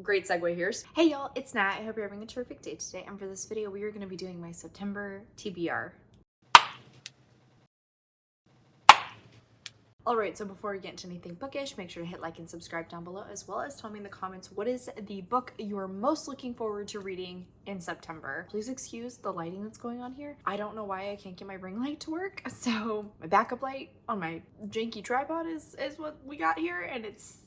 Great segue here. Hey y'all, it's Nat. I hope you're having a terrific day today. And for this video, we are going to be doing my September TBR. Alright, so before we get into anything bookish, make sure to hit like and subscribe down below, as well as tell me in the comments what is the book you are most looking forward to reading in September. Please excuse the lighting that's going on here. I don't know why I can't get my ring light to work, so my backup light on my janky tripod is what we got here, and it's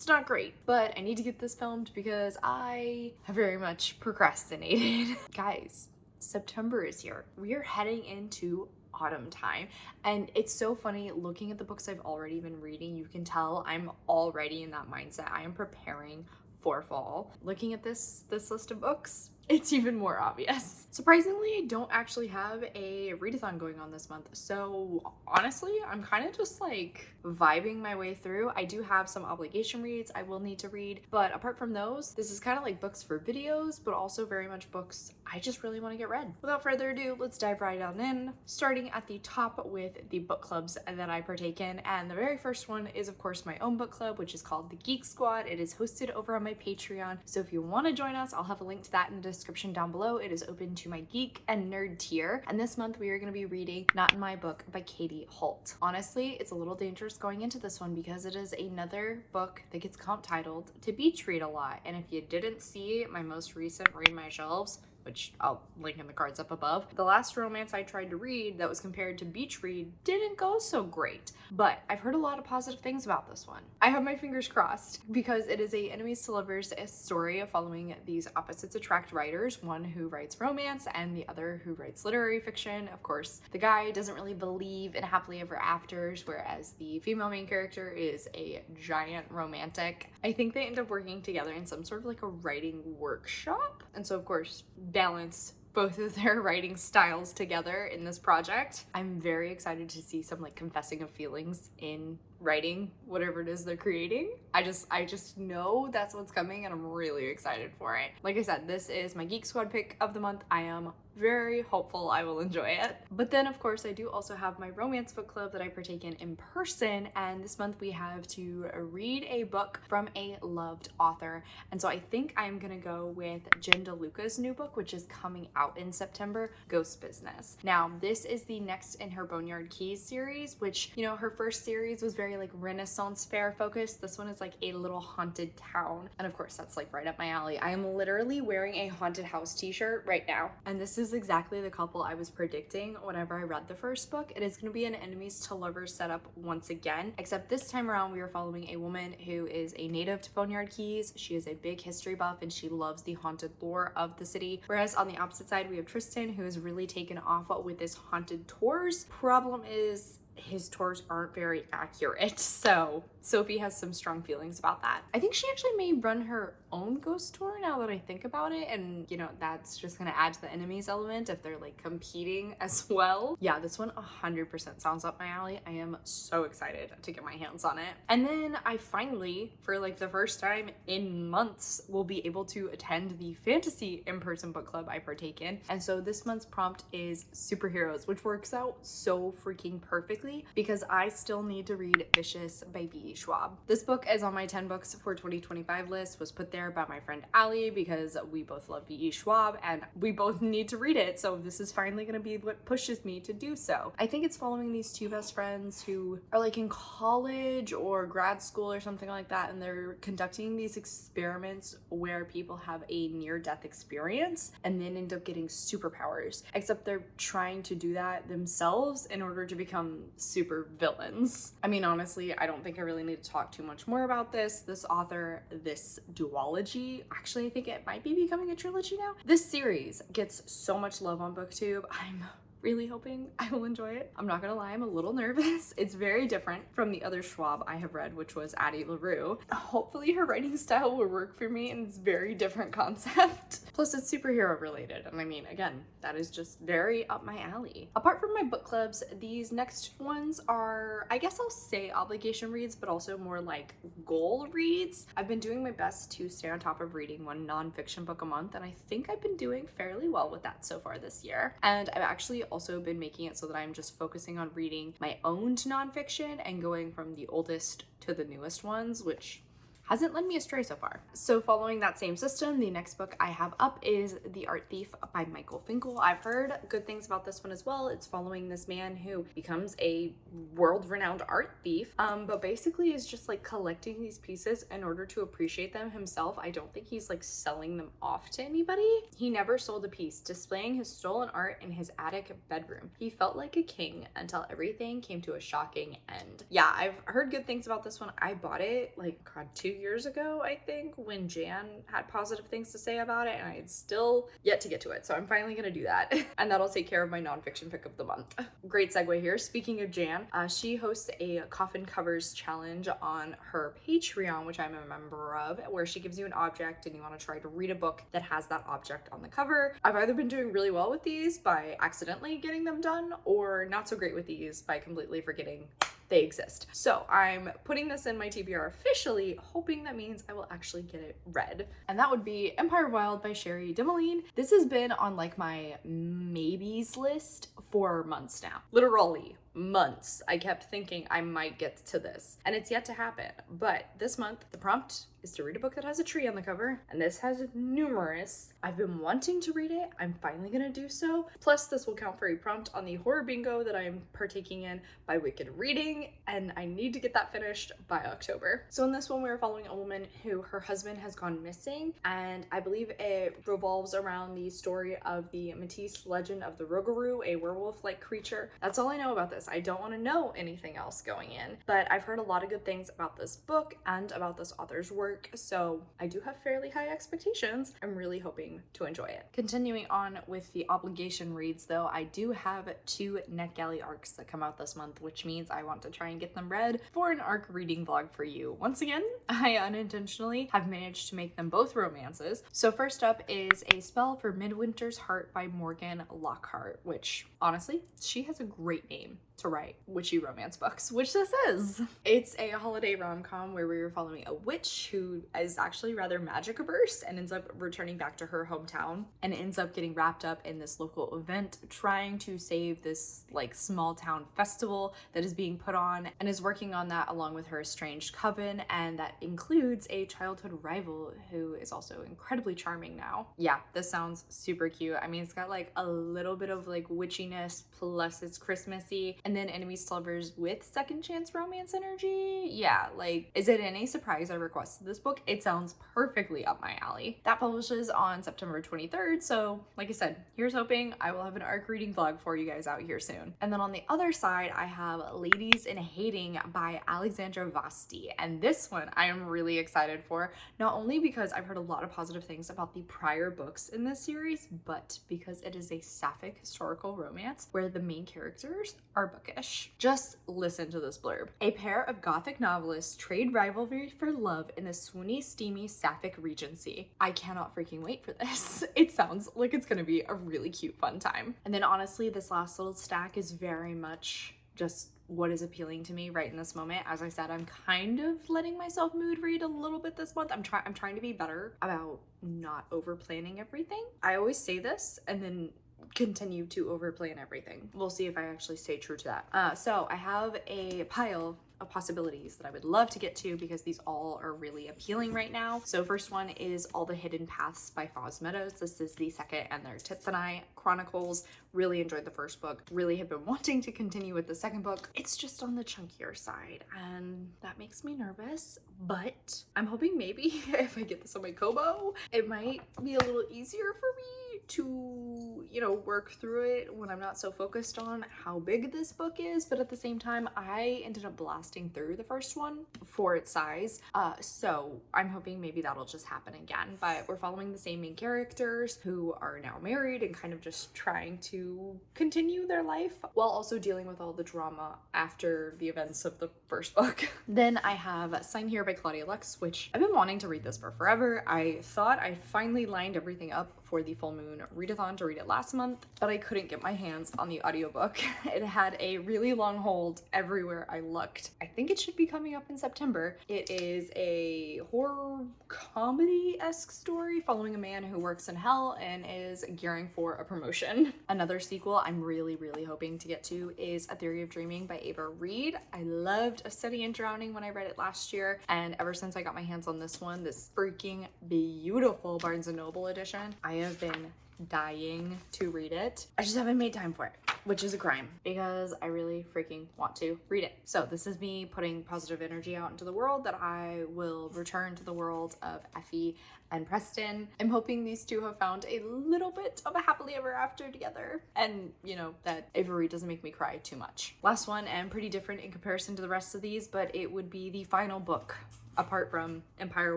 not great, but I need to get this filmed because I have very much procrastinated. Guys, September is here. We are heading into autumn time, and it's so funny looking at the books I've already been reading. You can tell I'm already in that mindset. I am preparing for fall. Looking at this list of books, it's even more obvious. Surprisingly, I don't actually have a readathon going on this month, so honestly, I'm kind of just like vibing my way through. I do have some obligation reads I will need to read, but apart from those, this is kind of like books for videos, but also very much books I just really want to get read. Without further ado, let's dive right on in, starting at the top with the book clubs that I partake in. And the very first one is, of course, my own book club, which is called the Geek Squad. It is hosted over on my Patreon, so if you want to join us, I'll have a link to that in the description down below. It is open to my geek and nerd tier, and this month we are going to be reading Not in My Book by Katie Holt. Honestly, it's a little dangerous going into this one because it is another book that gets comp titled to beach read a lot, and if you didn't see my most recent Read My Shelves, which I'll link in the cards up above, the last romance I tried to read that was compared to beach read didn't go so great, but I've heard a lot of positive things about this one. I have my fingers crossed because it is a enemies to lovers story following these opposites attract writers, one who writes romance and the other who writes literary fiction. Of course, the guy doesn't really believe in happily ever afters, whereas the female main character is a giant romantic. I think they end up working together in some sort of like a writing workshop, and so of course balance both of their writing styles together in this project. I'm very excited to see some like confessing of feelings in writing whatever it is they're creating. I just know that's what's coming, and I'm really excited for it. Like I said, this is my Geek Squad pick of the month. I am very hopeful I will enjoy it. But then of course I do also have my romance book club that I partake in person, and this month we have to read a book from a loved author, and so I think I'm gonna go with Jen DeLuca's new book, which is coming out in September, Ghost Business. Now this is the next in her Boneyard Keys series, which, you know, her first series was very like Renaissance fair focused. This one is like a little haunted town, and of course that's like right up my alley. I am literally wearing a haunted house t-shirt right now, and this is exactly the couple I was predicting whenever I read the first book. It is going to be an enemies to lovers setup once again, except this time around we are following a woman who is a native to Boneyard Keys. She is a big history buff and she loves the haunted lore of the city, whereas on the opposite side we have Tristan, who is really taken off with his haunted tours. Problem is, his tours aren't very accurate, so Sophie has some strong feelings about that. I think she actually may run her own ghost tour now that I think about it, and you know, that's just gonna add to the enemies element if they're like competing as well. Yeah, this one 100% sounds up my alley. I am so excited to get my hands on it. And then I finally, for like the first time in months, will be able to attend the fantasy in-person book club I partake in, and so this month's prompt is superheroes, which works out so freaking perfectly because I still need to read 𝗖cie by B.E. Schwab. This book is on my 10 books for 2025 list, was put there by my friend Allie because we both love B.E. Schwab and we both need to read it, so this is finally going to be what pushes me to do so. I think it's following these two best friends who are like in college or grad school or something like that, and they're conducting these experiments where people have a near-death experience and then end up getting superpowers, except they're trying to do that themselves in order to become super villains. I mean, honestly, I don't think I really need to talk too much more about this. This author, this duology, actually I think it might be becoming a trilogy now. This series gets so much love on booktube. I'm really hoping I will enjoy it. I'm not gonna lie, I'm a little nervous. It's very different from the other Schwab I have read, which was Addie LaRue. Hopefully her writing style will work for me, and it's very different concept. Plus it's superhero related, and I mean, again, that is just very up my alley. Apart from my book clubs, these next ones are, I guess I'll say obligation reads, but also more like goal reads. I've been doing my best to stay on top of reading one nonfiction book a month, and I think I've been doing fairly well with that so far this year. And I've actually also been making it so that I'm just focusing on reading my own nonfiction and going from the oldest to the newest ones, which hasn't led me astray so far. So following that same system, the next book I have up is The Art Thief by Michael Finkel. I've heard good things about this one as well. It's following this man who becomes a world-renowned art thief, but basically is just like collecting these pieces in order to appreciate them himself. I don't think he's like selling them off to anybody. He never sold a piece, displaying his stolen art in his attic bedroom. He felt like a king until everything came to a shocking end. Yeah, I've heard good things about this one. I bought it like, God, 2 years ago, I think, when Jan had positive things to say about it, and I had still yet to get to it. So I'm finally gonna do that. And that'll take care of my nonfiction pick of the month. Great segue here. Speaking of Jan, she hosts a coffin covers challenge on her Patreon, which I'm a member of, where she gives you an object and you want to try to read a book that has that object on the cover. I've either been doing really well with these by accidentally getting them done, or not so great with these by completely forgetting they exist. So I'm putting this in my TBR officially, hoping that means I will actually get it read. And that would be Empire of Wild by Sherry Demoline. This has been on like my maybes list for months now. Literally months. I kept thinking I might get to this, and it's yet to happen. But this month, the prompt is to read a book that has a tree on the cover, and this has numerous. I've been wanting to read it. I'm finally gonna do so. Plus, this will count for a prompt on the horror bingo that I'm partaking in by Wicked Reading, and I need to get that finished by October. So in this one, we're following a woman who her husband has gone missing, and I believe it revolves around the story of the Matisse legend of the Rougarou, a werewolf-like creature. That's all I know about this. I don't want to know anything else going in, but I've heard a lot of good things about this book and about this author's work, so I do have fairly high expectations. I'm really hoping to enjoy it. Continuing on with the obligation reads though, I do have 2 NetGalley arcs that come out this month, which means I want to try and get them read for an arc reading vlog for you. Once again, I unintentionally have managed to make them both romances. So first up is A Spell for Midwinter's Heart by Morgan Lockhart, which honestly, she has a great name to write witchy romance books, which this is. It's a holiday rom-com where we are following a witch who is actually rather magic averse and ends up returning back to her hometown and ends up getting wrapped up in this local event trying to save this like small town festival that is being put on, and is working on that along with her estranged coven, and that includes a childhood rival who is also incredibly charming now. Yeah, this sounds super cute. I mean, it's got like a little bit of like witchiness plus it's Christmassy, and then enemies to lovers with second chance romance energy. Yeah, like, is it any surprise I requested this book? It sounds perfectly up my alley. That publishes on September 23rd, so like I said, here's hoping I will have an arc reading vlog for you guys out here soon. And then on the other side, I have Ladies in Hating by Alexandra Vasti, and this one I am really excited for, not only because I've heard a lot of positive things about the prior books in this series, but because it is a sapphic historical romance where the main characters are bookish. Just listen to this blurb. A pair of gothic novelists trade rivalry for love in the swoony, steamy sapphic regency. I cannot freaking wait for this. It sounds like it's gonna be a really cute, fun time. And then honestly, this last little stack is very much just what is appealing to me right in this moment. As I said, I'm kind of letting myself mood read a little bit this month. I'm trying to be better about not over planning everything. I always say this and then continue to overplan everything. We'll see if I actually stay true to that. So I have a pile of possibilities that I would love to get to because these all are really appealing right now. So first one is All the Hidden Paths by Foz Meadows. This is the second in their Tits and I chronicles. Really enjoyed the first book. Really have been wanting to continue with the second book. It's just on the chunkier side and that makes me nervous, but I'm hoping maybe if I get this on my Kobo, it might be a little easier for me to, you know, work through it when I'm not so focused on how big this book is. But at the same time, I ended up blasting through the first one for its size. So I'm hoping maybe that'll just happen again. But we're following the same main characters who are now married and kind of just trying to continue their life while also dealing with all the drama after the events of the first book. Then I have Sign Here by Claudia Lux, which I've been wanting to read this for forever. I thought I finally lined everything up for the full moon Moon readathon to read it last month, but I couldn't get my hands on the audiobook. It had a really long hold everywhere I looked. I think it should be coming up in September. It is a horror comedy-esque story following a man who works in hell and is gearing for a promotion. Another sequel I'm really hoping to get to is A Theory of Dreaming by Ava Reed. I loved A Study in Drowning when I read it last year, and ever since I got my hands on this one, this freaking beautiful Barnes & Noble edition, I have been dying to read it. I just haven't made time for it, which is a crime because I really freaking want to read it. So this is me putting positive energy out into the world that I will return to the world of Effie and Preston. I'm hoping these two have found a little bit of a happily ever after together, and you know, that Avery doesn't make me cry too much. Last one, and pretty different in comparison to the rest of these, but it would be the final book apart from Empire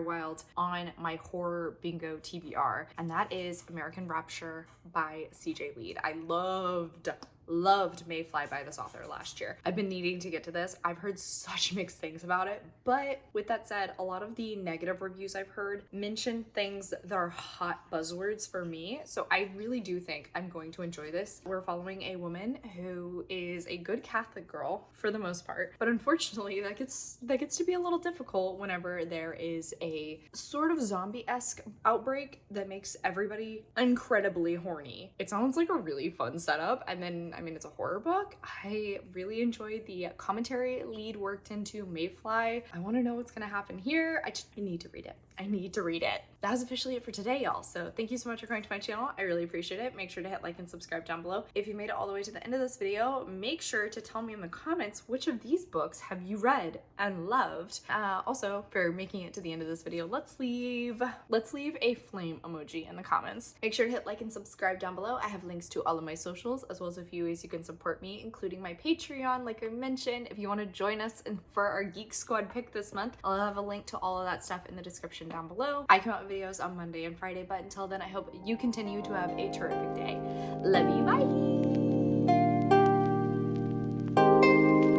Wild on my horror bingo TBR, and that is American Rapture by CJ Lead. I loved Mayfly by this author last year. I've been needing to get to this. I've heard such mixed things about it, but with that said, a lot of the negative reviews I've heard mention things that are hot buzzwords for me, so I really do think I'm going to enjoy this. We're following a woman who is a good Catholic girl for the most part, but unfortunately that gets to be a little difficult whenever there is a sort of zombie-esque outbreak that makes everybody incredibly horny. It sounds like a really fun setup, and then I mean, it's a horror book. I really enjoyed the commentary Lead worked into Mayfly. I want to know what's gonna happen here. I need to read it. I need to read it. That is officially it for today, y'all. So thank you so much for coming to my channel. I really appreciate it. Make sure to hit like and subscribe down below. If you made it all the way to the end of this video, make sure to tell me in the comments which of these books have you read and loved. Also, for making it to the end of this video, let's leave a flame emoji in the comments. Make sure to hit like and subscribe down below. I have links to all of my socials, as well as a few ways you can support me, including my Patreon, like I mentioned. If you want to join us for our Geek Squad pick this month, I'll have a link to all of that stuff in the description down below. I come out with videos on Monday and Friday, but until then, I hope you continue to have a terrific day. Love you, bye!